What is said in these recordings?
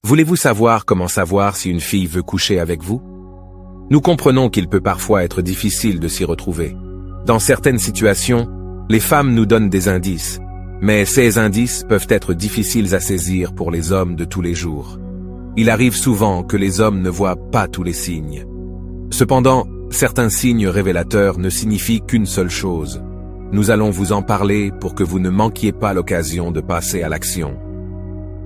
Voulez-vous savoir si une fille veut coucher avec vous? Nous comprenons qu'il peut parfois être difficile de s'y retrouver. Dans certaines situations, les femmes nous donnent des indices, mais ces indices peuvent être difficiles à saisir pour les hommes de tous les jours. Il arrive souvent que les hommes ne voient pas tous les signes. Cependant, certains signes révélateurs ne signifient qu'une seule chose. Nous allons vous en parler pour que vous ne manquiez pas l'occasion de passer à l'action.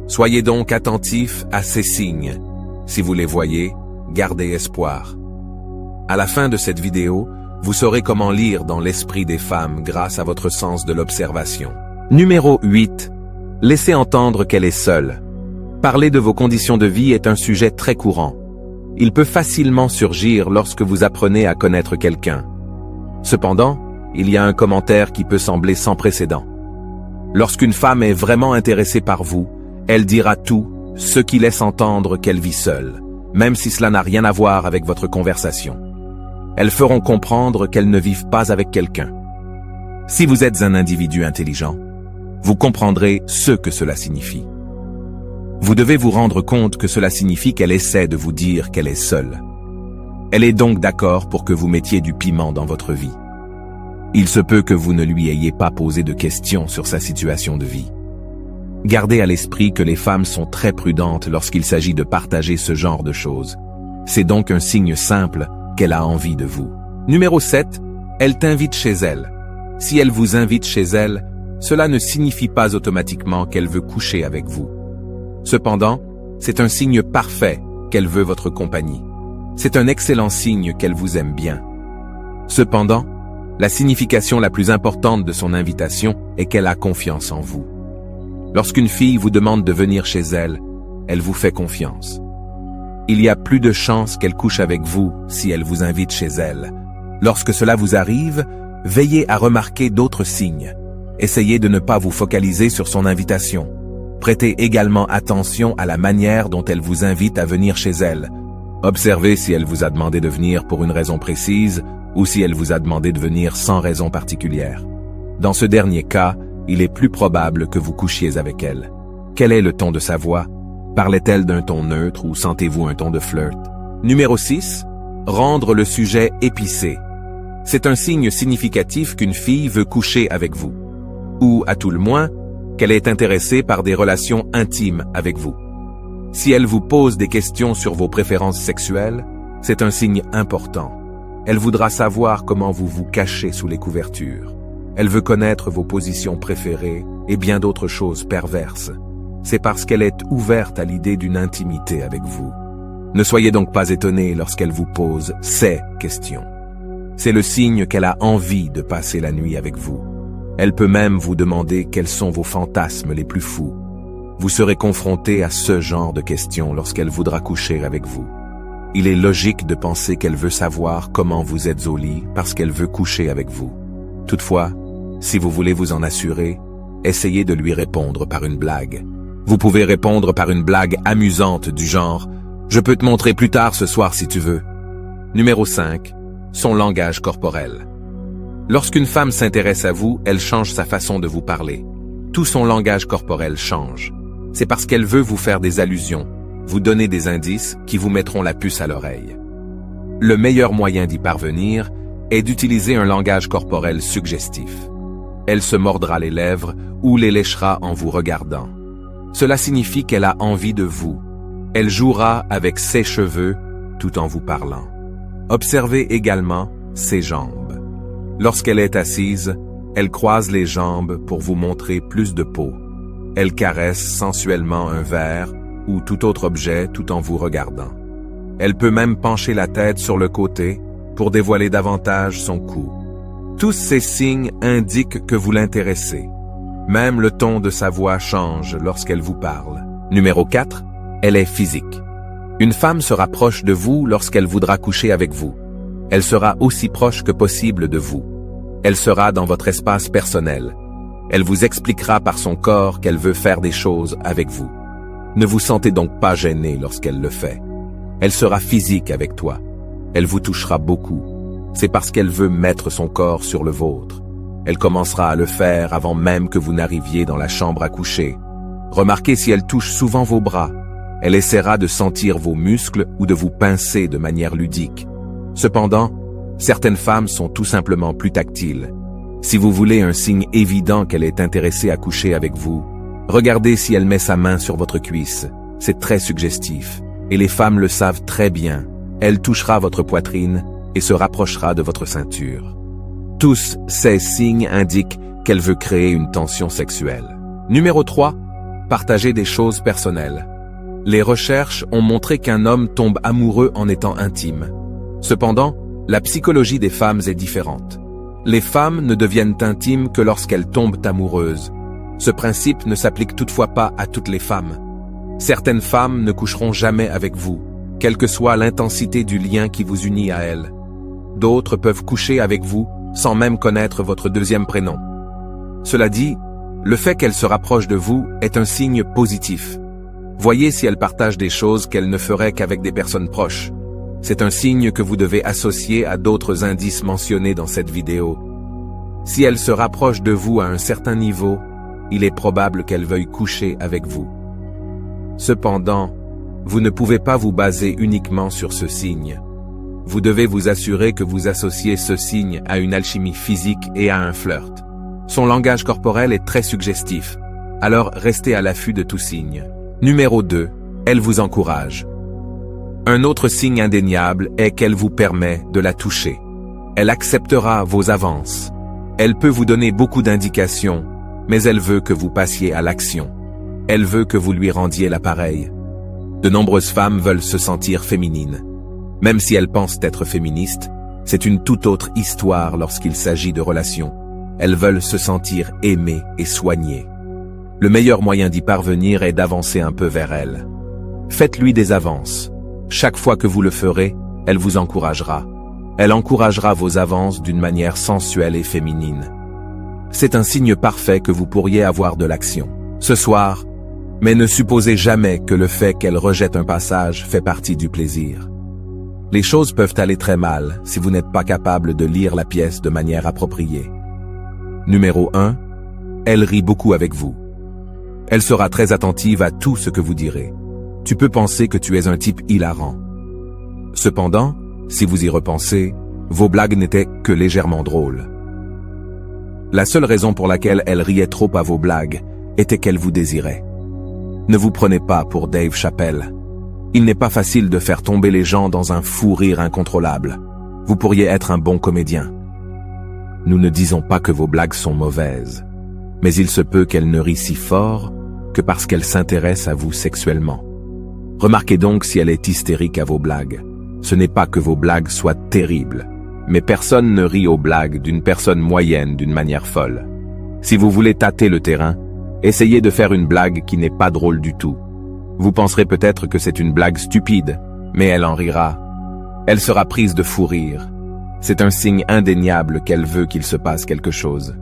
Soyez donc attentifs à ces signes. Si vous les voyez, gardez espoir. À la fin de cette vidéo, vous saurez comment lire dans l'esprit des femmes grâce à votre sens de l'observation. Numéro 8. Laissez entendre qu'elle est seule. Parler de vos conditions de vie est un sujet très courant. Il peut facilement surgir lorsque vous apprenez à connaître quelqu'un. Cependant, il y a un commentaire qui peut sembler sans précédent. Lorsqu'une femme est vraiment intéressée par vous, elle dira tout, ce qui laisse entendre qu'elle vit seule, même si cela n'a rien à voir avec votre conversation. Elles feront comprendre qu'elles ne vivent pas avec quelqu'un. Si vous êtes un individu intelligent, vous comprendrez ce que cela signifie. Vous devez vous rendre compte que cela signifie qu'elle essaie de vous dire qu'elle est seule. Elle est donc d'accord pour que vous mettiez du piment dans votre vie. Il se peut que vous ne lui ayez pas posé de questions sur sa situation de vie. Gardez à l'esprit que les femmes sont très prudentes lorsqu'il s'agit de partager ce genre de choses. C'est donc un signe simple qu'elle a envie de vous. Numéro 7. Elle t'invite chez elle. Si elle vous invite chez elle, cela ne signifie pas automatiquement qu'elle veut coucher avec vous. Cependant, c'est un signe parfait qu'elle veut votre compagnie. C'est un excellent signe qu'elle vous aime bien. Cependant, la signification la plus importante de son invitation est qu'elle a confiance en vous. Lorsqu'une fille vous demande de venir chez elle, elle vous fait confiance. Il y a plus de chances qu'elle couche avec vous si elle vous invite chez elle. Lorsque cela vous arrive, veillez à remarquer d'autres signes. Essayez de ne pas vous focaliser sur son invitation. Prêtez également attention à la manière dont elle vous invite à venir chez elle. Observez si elle vous a demandé de venir pour une raison précise ou si elle vous a demandé de venir sans raison particulière. Dans ce dernier cas, il est plus probable que vous couchiez avec elle. Quel est le ton de sa voix? Parlait-elle d'un ton neutre ou sentez-vous un ton de flirt? Numéro 6. Rendre le sujet épicé. C'est un signe significatif qu'une fille veut coucher avec vous. Ou, à tout le moins, qu'elle est intéressée par des relations intimes avec vous. Si elle vous pose des questions sur vos préférences sexuelles, c'est un signe important. Elle voudra savoir comment vous vous cachez sous les couvertures. Elle veut connaître vos positions préférées et bien d'autres choses perverses. C'est parce qu'elle est ouverte à l'idée d'une intimité avec vous. Ne soyez donc pas étonnés lorsqu'elle vous pose ces questions. C'est le signe qu'elle a envie de passer la nuit avec vous. Elle peut même vous demander quels sont vos fantasmes les plus fous. Vous serez confronté à ce genre de questions lorsqu'elle voudra coucher avec vous. Il est logique de penser qu'elle veut savoir comment vous êtes au lit parce qu'elle veut coucher avec vous. Toutefois, si vous voulez vous en assurer, essayez de lui répondre par une blague. Vous pouvez répondre par une blague amusante du genre « Je peux te montrer plus tard ce soir si tu veux ». Numéro 5. Son langage corporel. Lorsqu'une femme s'intéresse à vous, elle change sa façon de vous parler. Tout son langage corporel change. C'est parce qu'elle veut vous faire des allusions, vous donner des indices qui vous mettront la puce à l'oreille. Le meilleur moyen d'y parvenir est d'utiliser un langage corporel suggestif. Elle se mordra les lèvres ou les léchera en vous regardant. Cela signifie qu'elle a envie de vous. Elle jouera avec ses cheveux tout en vous parlant. Observez également ses jambes. Lorsqu'elle est assise, elle croise les jambes pour vous montrer plus de peau. Elle caresse sensuellement un verre ou tout autre objet tout en vous regardant. Elle peut même pencher la tête sur le côté pour dévoiler davantage son cou. Tous ces signes indiquent que vous l'intéressez. Même le ton de sa voix change lorsqu'elle vous parle. Numéro 4. Elle est physique. Une femme se rapproche de vous lorsqu'elle voudra coucher avec vous. Elle sera aussi proche que possible de vous. Elle sera dans votre espace personnel. Elle vous expliquera par son corps qu'elle veut faire des choses avec vous. Ne vous sentez donc pas gêné lorsqu'elle le fait. Elle sera physique avec toi. Elle vous touchera beaucoup. C'est parce qu'elle veut mettre son corps sur le vôtre. Elle commencera à le faire avant même que vous n'arriviez dans la chambre à coucher. Remarquez si elle touche souvent vos bras. Elle essaiera de sentir vos muscles ou de vous pincer de manière ludique. Cependant, certaines femmes sont tout simplement plus tactiles. Si vous voulez un signe évident qu'elle est intéressée à coucher avec vous, regardez si elle met sa main sur votre cuisse. C'est très suggestif. Et les femmes le savent très bien. Elle touchera votre poitrine et se rapprochera de votre ceinture. Tous ces signes indiquent qu'elle veut créer une tension sexuelle. Numéro 3. Partager des choses personnelles. Les recherches ont montré qu'un homme tombe amoureux en étant intime. Cependant, la psychologie des femmes est différente. Les femmes ne deviennent intimes que lorsqu'elles tombent amoureuses. Ce principe ne s'applique toutefois pas à toutes les femmes. Certaines femmes ne coucheront jamais avec vous, quelle que soit l'intensité du lien qui vous unit à elles. D'autres peuvent coucher avec vous sans même connaître votre deuxième prénom. Cela dit, le fait qu'elle se rapproche de vous est un signe positif. Voyez si elle partage des choses qu'elle ne ferait qu'avec des personnes proches. C'est un signe que vous devez associer à d'autres indices mentionnés dans cette vidéo. Si elle se rapproche de vous à un certain niveau, il est probable qu'elle veuille coucher avec vous. Cependant, vous ne pouvez pas vous baser uniquement sur ce signe. Vous devez vous assurer que vous associez ce signe à une alchimie physique et à un flirt. Son langage corporel est très suggestif, alors restez à l'affût de tout signe. Numéro 2. Elle vous encourage. Un autre signe indéniable est qu'elle vous permet de la toucher. Elle acceptera vos avances. Elle peut vous donner beaucoup d'indications, mais elle veut que vous passiez à l'action. Elle veut que vous lui rendiez l'appareil. De nombreuses femmes veulent se sentir féminines. Même si elles pensent être féministes, c'est une toute autre histoire lorsqu'il s'agit de relations. Elles veulent se sentir aimées et soignées. Le meilleur moyen d'y parvenir est d'avancer un peu vers elle. Faites-lui des avances. Chaque fois que vous le ferez, elle vous encouragera. Elle encouragera vos avances d'une manière sensuelle et féminine. C'est un signe parfait que vous pourriez avoir de l'action ce soir, mais ne supposez jamais que le fait qu'elle rejette un passage fait partie du plaisir. Les choses peuvent aller très mal si vous n'êtes pas capable de lire la pièce de manière appropriée. Numéro 1. Elle rit beaucoup avec vous. Elle sera très attentive à tout ce que vous direz. Tu peux penser que tu es un type hilarant. Cependant, si vous y repensez, vos blagues n'étaient que légèrement drôles. La seule raison pour laquelle elle riait trop à vos blagues était qu'elle vous désirait. Ne vous prenez pas pour Dave Chappelle. Il n'est pas facile de faire tomber les gens dans un fou rire incontrôlable. Vous pourriez être un bon comédien. Nous ne disons pas que vos blagues sont mauvaises, mais il se peut qu'elle ne rit si fort que parce qu'elle s'intéresse à vous sexuellement. Remarquez donc si elle est hystérique à vos blagues. Ce n'est pas que vos blagues soient terribles, mais personne ne rit aux blagues d'une personne moyenne d'une manière folle. Si vous voulez tâter le terrain, essayez de faire une blague qui n'est pas drôle du tout. Vous penserez peut-être que c'est une blague stupide, mais elle en rira. Elle sera prise de fou rire. C'est un signe indéniable qu'elle veut qu'il se passe quelque chose.